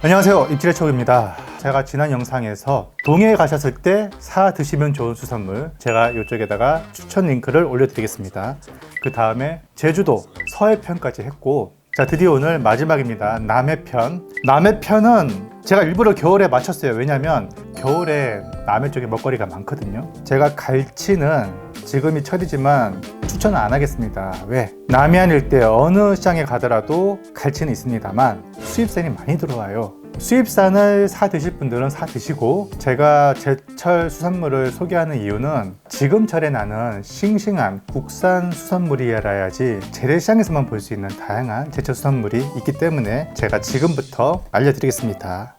안녕하세요, 입질의초입니다. 제가 지난 영상에서 동해에 가셨을 때 사 드시면 좋은 수산물, 제가 이쪽에다가 추천 링크를 올려드리겠습니다. 그 다음에 제주도 서해편까지 했고, 자, 드디어 오늘 마지막입니다. 남해편. 남해편은 제가 일부러 겨울에 맞췄어요. 왜냐면 겨울에 남해 쪽에 먹거리가 많거든요. 제가 갈치는 지금이 철이지만 추천은 안 하겠습니다. 왜? 남해안 일대 어느 시장에 가더라도 갈치는 있습니다만 수입산이 많이 들어와요. 수입산을 사 드실 분들은 사 드시고, 제가 제철 수산물을 소개하는 이유는 지금 철에 나는 싱싱한 국산 수산물이라야지 재래시장에서만 볼 수 있는 다양한 제철 수산물이 있기 때문에 제가 지금부터 알려드리겠습니다.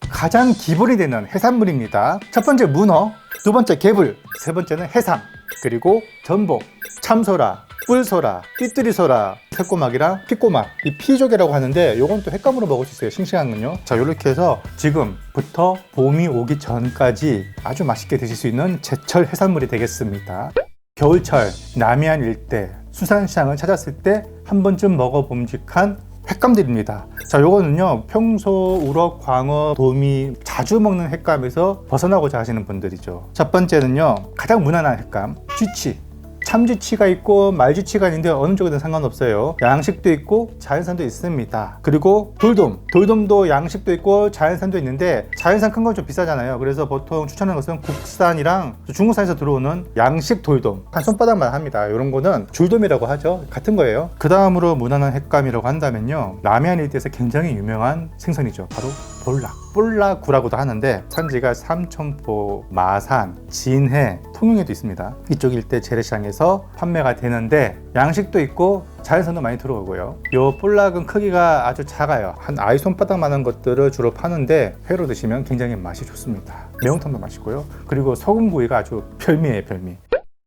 가장 기본이 되는 해산물입니다. 첫 번째 문어, 두 번째 개불, 세 번째는 해삼, 그리고 전복, 참소라, 뿔소라, 삐뚤이소라, 새꼬막이랑 피꼬막, 이 피조개라고 하는데 요건 또 횟감으로 먹을 수 있어요. 싱싱한 건요. 자, 이렇게 해서 지금부터 봄이 오기 전까지 아주 맛있게 드실 수 있는 제철 해산물이 되겠습니다. 겨울철 남해안 일대 수산시장을 찾았을 때 한 번쯤 먹어봄직한 횟감들입니다. 자, 요거는요, 평소 우럭, 광어, 도미 자주 먹는 횟감에서 벗어나고자 하시는 분들이죠. 첫 번째는요, 가장 무난한 횟감, 쥐치. 참쥐치가 있고 말쥐치가 있는데 어느 쪽이든 상관없어요. 양식도 있고 자연산도 있습니다. 그리고 돌돔, 돌돔도 양식도 있고 자연산도 있는데 자연산 큰 건 좀 비싸잖아요. 그래서 보통 추천하는 것은 국산이랑 중국산에서 들어오는 양식 돌돔, 한 손바닥만 합니다. 이런 거는 줄돔이라고 하죠. 같은 거예요. 그 다음으로 무난한 횟감이라고 한다면요, 남해안 일대에서 굉장히 유명한 생선이죠. 바로 볼락, 볼락구라고도 하는데 산지가 삼천포, 마산, 진해, 통영에도 있습니다. 이쪽 일대 재래시장에서 판매가 되는데 양식도 있고 자연산도 많이 들어오고요. 요 볼락은 크기가 아주 작아요. 한 아이 손바닥만한 것들을 주로 파는데 회로 드시면 굉장히 맛이 좋습니다. 매운탕도 맛있고요. 그리고 소금구이가 아주 별미예요, 별미.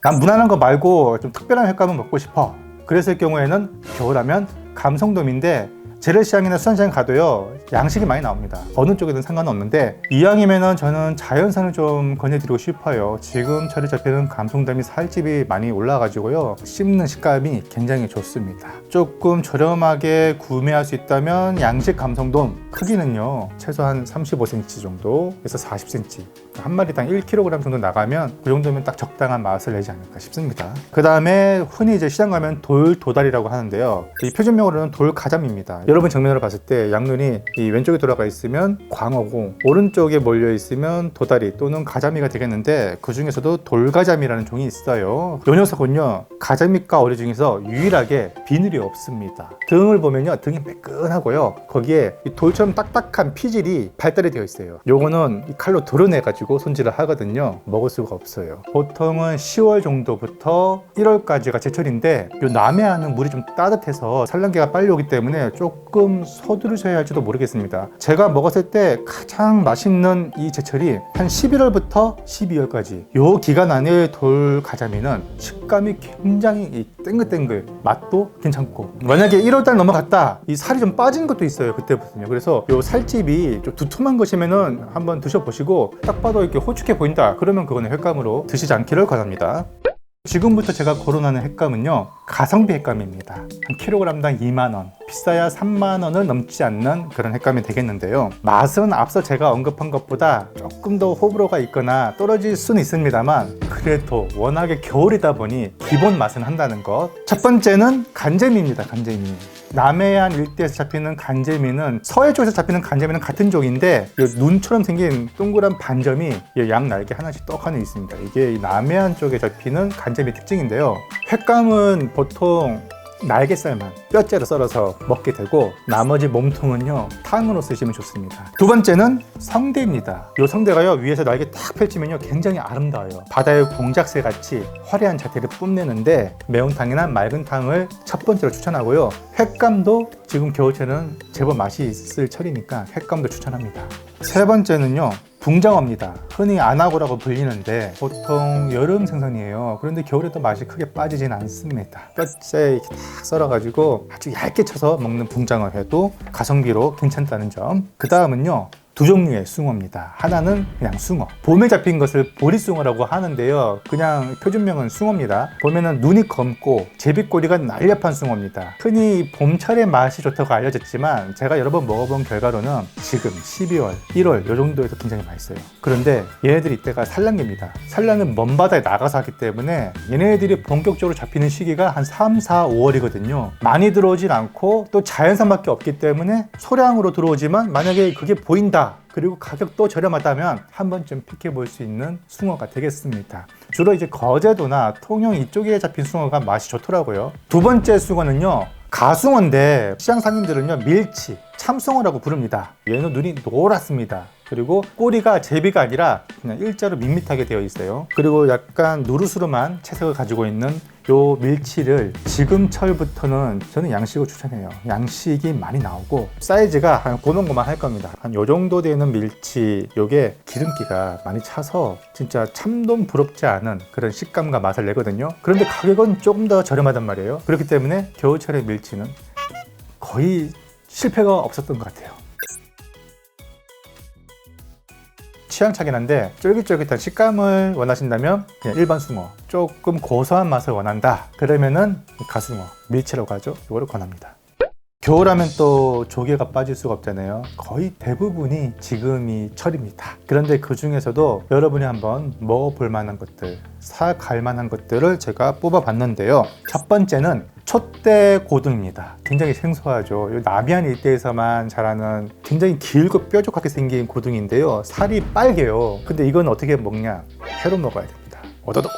난 무난한 거 말고 좀 특별한 횟감을 먹고 싶어. 그랬을 경우에는 겨울하면 감성돔인데 재래시장이나 수산시장 가도요, 양식이 많이 나옵니다. 어느 쪽이든 상관없는데 이왕이면은 저는 자연산을 좀 권해드리고 싶어요. 지금 철에 잡히는 감성돔이 살집이 많이 올라가지고요, 씹는 식감이 굉장히 좋습니다. 조금 저렴하게 구매할 수 있다면 양식 감성돔 크기는요, 최소한 35cm 정도에서 40cm, 한 마리당 1kg 정도 나가면 그 정도면 딱 적당한 맛을 내지 않을까 싶습니다. 그 다음에 흔히 이제 시장 가면 돌도다리라고 하는데요, 이 표준명으로는 돌가자미입니다. 여러분 정면으로 봤을 때 양눈이 이 왼쪽에 돌아가 있으면 광어고 오른쪽에 몰려 있으면 도다리 또는 가자미가 되겠는데, 그 중에서도 돌가자미라는 종이 있어요. 이 녀석은요, 가자미과 어류 중에서 유일하게 비늘이 없습니다. 등을 보면요, 등이 매끈하고요, 거기에 이 돌처럼 딱딱한 피질이 발달이 되어 있어요. 요거는 이 칼로 드러내가지고 손질을 하거든요. 먹을 수가 없어요. 보통은 10월 정도부터 1월까지가 제철인데, 요 남해안은 물이 좀 따뜻해서 산란기가 빨리 오기 때문에 조금 서두르셔야 할지도 모르겠습니다. 제가 먹었을 때 가장 맛있는 이 제철이 한 11월부터 12월까지 요 기간 안에 돌가자미는 식감이 굉장히 땡글땡글, 맛도 괜찮고, 만약에 1월달 넘어갔다 이 살이 좀 빠진 것도 있어요, 그때부터요. 그래서 요 살집이 좀 두툼한 것이면은 한번 드셔보시고, 딱 봐도 이렇게 호축해 보인다 그러면 그거는 횟감으로 드시지 않기를 권합니다. 지금부터 제가 거론하는 횟감은요, 가성비 횟감입니다. 한 킬로그램당 2만원, 비싸야 3만원을 넘지 않는 그런 횟감이 되겠는데요, 맛은 앞서 제가 언급한 것보다 조금 더 호불호가 있거나 떨어질 수는 있습니다만, 그래도 워낙에 겨울이다 보니 기본 맛은 한다는 것. 첫 번째는 간재미입니다. 간재미. 남해안 일대에서 잡히는 간재미는 서해 쪽에서 잡히는 간재미는 같은 종인데, 눈처럼 생긴 동그란 반점이 양 날개 하나씩 떡하니 있습니다. 이게 남해안 쪽에 잡히는 간재미 특징인데요, 횟감은 보통 날개살만 뼈째로 썰어서 먹게 되고, 나머지 몸통은요, 탕으로 쓰시면 좋습니다. 두 번째는 성대입니다. 이 성대가요, 위에서 날개 딱 펼치면요, 굉장히 아름다워요. 바다의 공작새 같이 화려한 자태를 뽐내는데, 매운탕이나 맑은탕을 첫 번째로 추천하고요, 횟감도 지금 겨울철은 제법 맛이 있을 철이니까 횟감도 추천합니다. 세 번째는요, 붕장어입니다. 흔히 안하고라고 불리는데 보통 여름 생선이에요. 그런데 겨울에도 맛이 크게 빠지진 않습니다. 뼈째 이렇게 딱 썰어가지고 아주 얇게 쳐서 먹는 붕장어 회도 가성비로 괜찮다는 점. 그 다음은요, 두 종류의 숭어입니다. 하나는 그냥 숭어, 봄에 잡힌 것을 보리숭어라고 하는데요, 그냥 표준명은 숭어입니다. 보면은 눈이 검고 제비꼬리가 날렵한 숭어입니다. 흔히 봄철에 맛이 좋다고 알려졌지만 제가 여러 번 먹어본 결과로는 지금 12월, 1월 이 정도에서 굉장히 맛있어요. 그런데 얘네들이 이때가 산란기입니다. 산란은 먼 바다에 나가서 하기 때문에 얘네들이 본격적으로 잡히는 시기가 한 3, 4, 5월이거든요. 많이 들어오진 않고 또 자연산밖에 없기 때문에 소량으로 들어오지만 만약에 그게 보인다, 그리고 가격도 저렴하다면 한 번쯤 픽해 볼 수 있는 숭어가 되겠습니다. 주로 이제 거제도나 통영 이쪽에 잡힌 숭어가 맛이 좋더라고요. 두 번째 숭어는요, 가숭어인데 시장 상인들은요 밀치, 참숭어라고 부릅니다. 얘는 눈이 노랗습니다. 그리고 꼬리가 제비가 아니라 그냥 일자로 밋밋하게 되어 있어요. 그리고 약간 누르스름한 채색을 가지고 있는 요 밀치를 지금 철부터는 저는 양식을 추천해요. 양식이 많이 나오고 사이즈가 한 고만고만 할 겁니다. 한 요 정도 되는 밀치, 요게 기름기가 많이 차서 진짜 참돔 부럽지 않은 그런 식감과 맛을 내거든요. 그런데 가격은 조금 더 저렴하단 말이에요. 그렇기 때문에 겨울철의 밀치는 거의 실패가 없었던 것 같아요. 취향차긴 한데 쫄깃쫄깃한 식감을 원하신다면 그냥 일반 숭어, 조금 고소한 맛을 원한다 그러면은 가숭어, 밀치라고 하죠. 이거를 권합니다. 겨울하면 또 조개가 빠질 수가 없잖아요. 거의 대부분이 지금이 철입니다. 그런데 그 중에서도 여러분이 한번 먹어볼 만한 것들, 사갈 만한 것들을 제가 뽑아봤는데요. 첫 번째는 촛대고등입니다. 굉장히 생소하죠. 남해안 일대에서만 자라는 굉장히 길고 뾰족하게 생긴 고등인데요, 살이 빨개요. 근데 이건 어떻게 먹냐? 회로 먹어야 됩니다.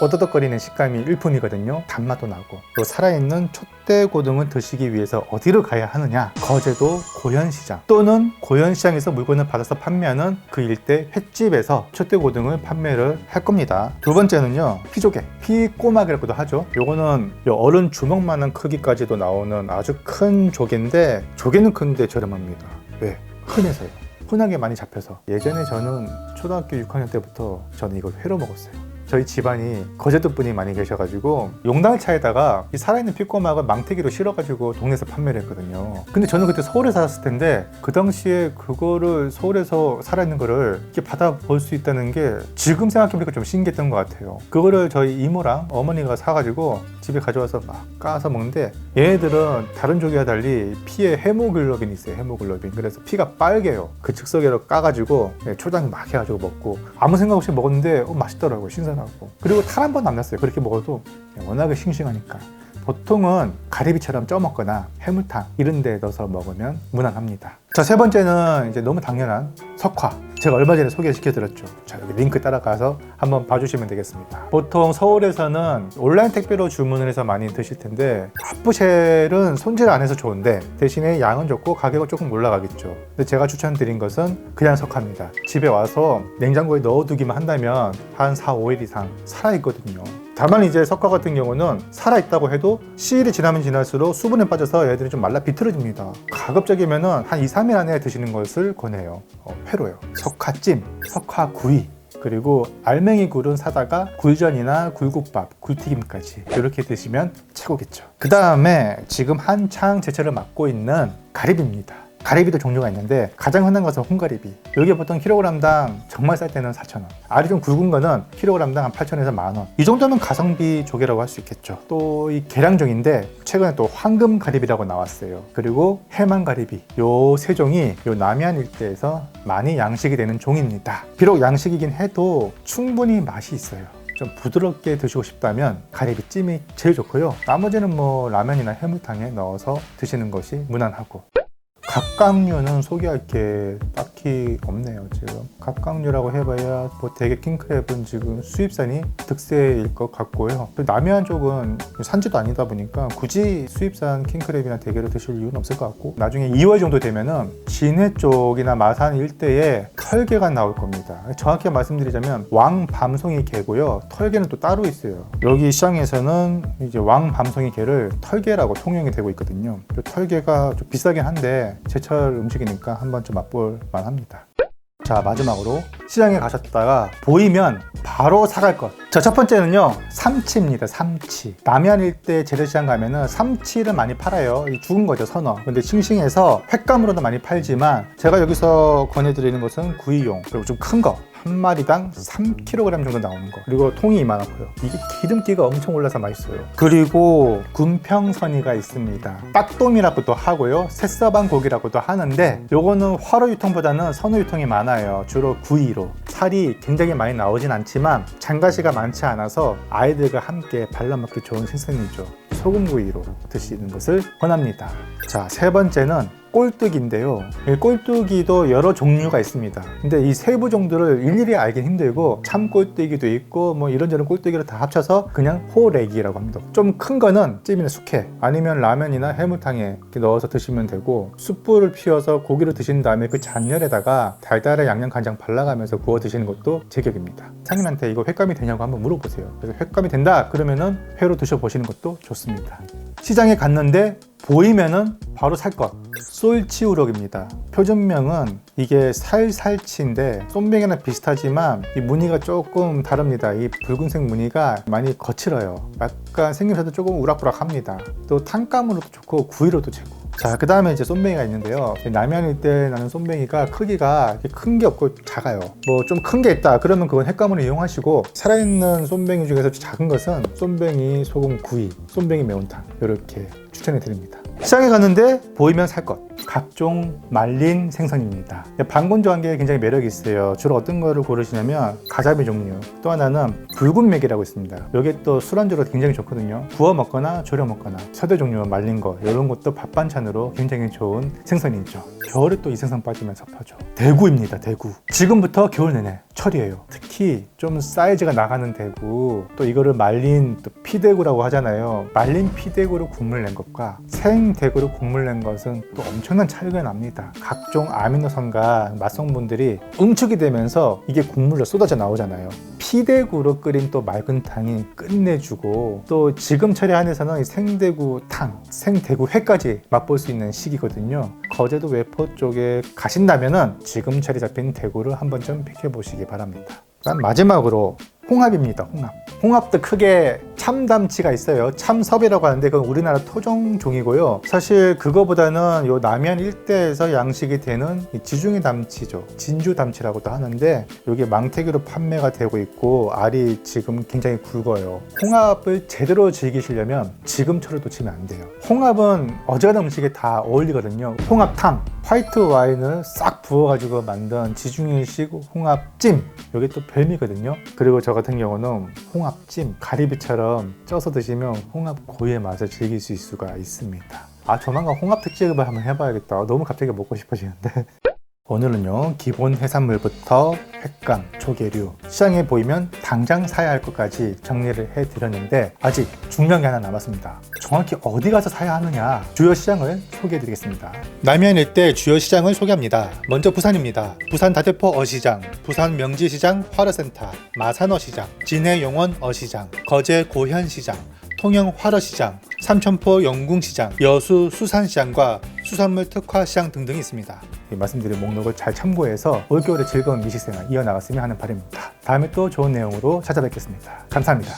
오더덕거리는 식감이 일품이거든요. 단맛도 나고. 또 살아있는 촛대고등을 드시기 위해서 어디로 가야 하느냐? 거제도 고현시장 또는 고현시장에서 물건을 받아서 판매하는 그 일대 횟집에서 촛대고등을 판매를 할 겁니다. 두 번째는요, 피조개, 피꼬막이라고도 하죠. 요거는 어른 주먹만한 크기까지도 나오는 아주 큰 조개인데, 조개는 큰데 저렴합니다. 왜? 흔해서요. 흔하게 많이 잡혀서. 예전에 저는 초등학교 6학년 때부터 저는 이걸 회로 먹었어요. 저희 집안이 거제도 분이 많이 계셔가지고 용달차에다가 이 살아있는 피꼬막을 망태기로 실어가지고 동네에서 판매를 했거든요. 근데 저는 그때 서울에 살았을 텐데 그 당시에 그거를 서울에서 살아있는 거를 이렇게 받아볼 수 있다는 게 지금 생각해보니까 좀 신기했던 것 같아요. 그거를 저희 이모랑 어머니가 사가지고 집에 가져와서 막 까서 먹는데, 얘네들은 다른 조개와 달리 피에 헤모글로빈이 있어요. 헤모글로빈. 그래서 피가 빨개요. 그 즉석에로 까가지고 초장 막 해가지고 먹고 아무 생각 없이 먹었는데 맛있더라고요. 신선하고. 그리고 탈 한 번 안 났어요. 그렇게 먹어도 워낙에 싱싱하니까. 보통은 가리비처럼 쪄 먹거나 해물탕 이런 데 넣어서 먹으면 무난합니다. 자, 세 번째는 이제 너무 당연한 석화. 제가 얼마 전에 소개시켜 드렸죠. 자, 여기 링크 따라가서 한번 봐주시면 되겠습니다. 보통 서울에서는 온라인 택배로 주문을 해서 많이 드실 텐데, 핫부쉘은 손질 안 해서 좋은데 대신에 양은 좋고 가격은 조금 올라가겠죠. 근데 제가 추천드린 것은 그냥 석화입니다. 집에 와서 냉장고에 넣어두기만 한다면 한 4, 5일 이상 살아있거든요. 다만 이제 석화 같은 경우는 살아있다고 해도 시일이 지나면 지날수록 수분에 빠져서 얘들이 좀 말라 비틀어집니다. 가급적이면 한 2, 3일 안에 드시는 것을 권해요. 회로요. 석화찜, 석화구이, 그리고 알맹이 굴은 사다가 굴전이나 굴국밥, 굴튀김까지 이렇게 드시면 최고겠죠. 그 다음에 지금 한창 제철을 맡고 있는 가리비입니다. 가리비도 종류가 있는데 가장 흔한 것은 홍가리비. 이게 보통 킬로그램당 정말 쌀 때는 4,000원, 알이 좀 굵은 거는 킬로그램당 한 8,000원에서 10,000원. 이 정도면 가성비 조개라고 할 수 있겠죠. 또 이 계량종인데 최근에 또 황금가리비라고 나왔어요. 그리고 해만가리비. 요 세 종이 요 남해안 일대에서 많이 양식이 되는 종입니다. 비록 양식이긴 해도 충분히 맛이 있어요. 좀 부드럽게 드시고 싶다면 가리비찜이 제일 좋고요. 나머지는 뭐 라면이나 해물탕에 넣어서 드시는 것이 무난하고. 갑각류는 소개할 게 딱히 없네요. 지금 갑각류라고 해봐야 뭐 대게 킹크랩은 지금 수입산이 득세일 것 같고요. 남해안 쪽은 산지도 아니다 보니까 굳이 수입산 킹크랩이나 대게를 드실 이유는 없을 것 같고, 나중에 2월 정도 되면은 진해 쪽이나 마산 일대에 털개가 나올 겁니다. 정확히 말씀드리자면 왕밤송이 개고요, 털개는 또 따로 있어요. 여기 시장에서는 이제 왕밤송이 개를 털개라고 통용이 되고 있거든요. 털개가 좀 비싸긴 한데 제철 음식이니까 한번 좀 맛볼 만합니다. 자, 마지막으로 시장에 가셨다가 보이면 바로 사갈 것. 자, 첫 번째는요, 삼치입니다. 삼치. 남해안 일대 재래시장 가면은 삼치를 많이 팔아요. 이 죽은 거죠, 선어. 근데 싱싱해서 횟감으로도 많이 팔지만 제가 여기서 권해드리는 것은 구이용, 그리고 좀 큰 거. 한 마리당 3kg 정도 나오는 거. 그리고 통이 이만하고요. 이게 기름기가 엄청 올라서 맛있어요. 그리고 군평선이가 있습니다. 딱돔이라고도 하고요, 새서방 고기라고도 하는데 요거는 화로 유통보다는 선어 유통이 많아요. 주로 구이로. 살이 굉장히 많이 나오진 않지만 장가시가 많지 않아서 아이들과 함께 발라먹기 좋은 생선이죠. 소금구이로 드시는 것을 권합니다. 자, 세 번째는 꼴뚜기인데요. 꼴뚜기도 여러 종류가 있습니다. 근데 이 세부 정도를 일일이 알긴 힘들고 참꼴뚜기도 있고 뭐 이런저런 꼴뚜기를 다 합쳐서 그냥 호래기라고 합니다. 좀 큰 거는 찜이나 숙회 아니면 라면이나 해물탕에 이렇게 넣어서 드시면 되고, 숯불을 피워서 고기를 드신 다음에 그 잔열에다가 달달한 양념간장 발라가면서 구워 드시는 것도 제격입니다. 사장님한테 이거 횟감이 되냐고 한번 물어보세요. 그래서 횟감이 된다 그러면은 회로 드셔보시는 것도 좋습니다. 시장에 갔는데 보이면은 바로 살 것. 쏠치우럭입니다. 표준명은 이게 살살치인데 쏨뱅이랑 비슷하지만 이 무늬가 조금 다릅니다. 이 붉은색 무늬가 많이 거칠어요. 약간 생김새도 조금 우락부락합니다. 또 탕감으로도 좋고 구이로도 최고. 자, 그 다음에 이제 쏨뱅이가 있는데요. 남해안 일대 나는 쏨뱅이가 크기가 큰 게 없고 작아요. 뭐 좀 큰 게 있다 그러면 그건 횟감으로 이용하시고, 살아있는 쏨뱅이 중에서 작은 것은 쏨뱅이 소금 구이, 쏨뱅이 매운탕 이렇게 추천해 드립니다. 시장에 갔는데 보이면 살 것. 각종 말린 생선입니다. 방건조한 게 굉장히 매력이 있어요. 주로 어떤 거를 고르시냐면 가자미 종류, 또 하나는 붉은 맥이라고 있습니다. 이게 또 술안주로 굉장히 좋거든요. 구워 먹거나 졸여 먹거나. 서대 종류 말린 거 이런 것도 밥 반찬으로 굉장히 좋은 생선이죠. 겨울에 또 이 생선 빠지면 섭하죠. 대구입니다. 대구. 지금부터 겨울 내내 철이에요. 특히 좀 사이즈가 나가는 대구, 또 이거를 말린 또 피대구라고 하잖아요. 말린 피대구로 국물 낸 것과 생 대구로 국물 낸 것은 또 엄청난 차이가 납니다. 각종 아미노산과 맛성분들이 응축이 되면서 이게 국물로 쏟아져 나오잖아요. 피대구로 끓인 또 맑은 탕이 끝내주고, 또 지금철에 한해서는 생대구 탕, 생대구 회까지 맛볼 수 있는 시기거든요. 거제도 외포 쪽에 가신다면은 지금철에 잡힌 대구를 한번 좀 픽해보시기 바랍니다. 마지막으로 홍합입니다. 홍합도 크게 참담치가 있어요. 참섭이라고 하는데 그건 우리나라 토종종이고요. 사실 그거보다는 요 남해안 일대에서 양식이 되는 지중해 담치죠. 진주 담치라고도 하는데 이게 망태기로 판매가 되고 있고 알이 지금 굉장히 굵어요. 홍합을 제대로 즐기시려면 지금처럼 놓치면 안 돼요. 홍합은 어지간한 음식에 다 어울리거든요. 홍합탕, 화이트 와인을 싹 부어가지고 만든 지중해식 홍합찜, 이게 또 별미거든요. 그리고 저 같은 경우는 홍합찜, 가리비처럼 쪄서 드시면 홍합 고유의 맛을 즐길 수 있을 수가 있습니다. 조만간 홍합 특집을 한번 해봐야겠다. 너무 갑자기 먹고 싶어지는데. 오늘은요, 기본 해산물부터 횟감, 조개류, 시장에 보이면 당장 사야 할 것까지 정리를 해드렸는데 아직 중요한 게 하나 남았습니다. 정확히 어디 가서 사야 하느냐, 주요 시장을 소개해드리겠습니다. 남해안 일대 주요 시장을 소개합니다. 먼저 부산입니다. 부산 다대포 어시장, 부산 명지시장 화로센터, 마산어시장, 진해용원 어시장, 거제 고현시장, 통영 화로시장, 삼천포 영궁시장, 여수 수산시장과 수산물 특화시장 등등이 있습니다. 말씀드린 목록을 잘 참고해서 올겨울의 즐거운 미식생활 이어나갔으면 하는 바람입니다. 다음에 또 좋은 내용으로 찾아뵙겠습니다. 감사합니다.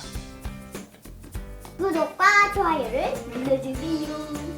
구독과 좋아요를 눌러주세요.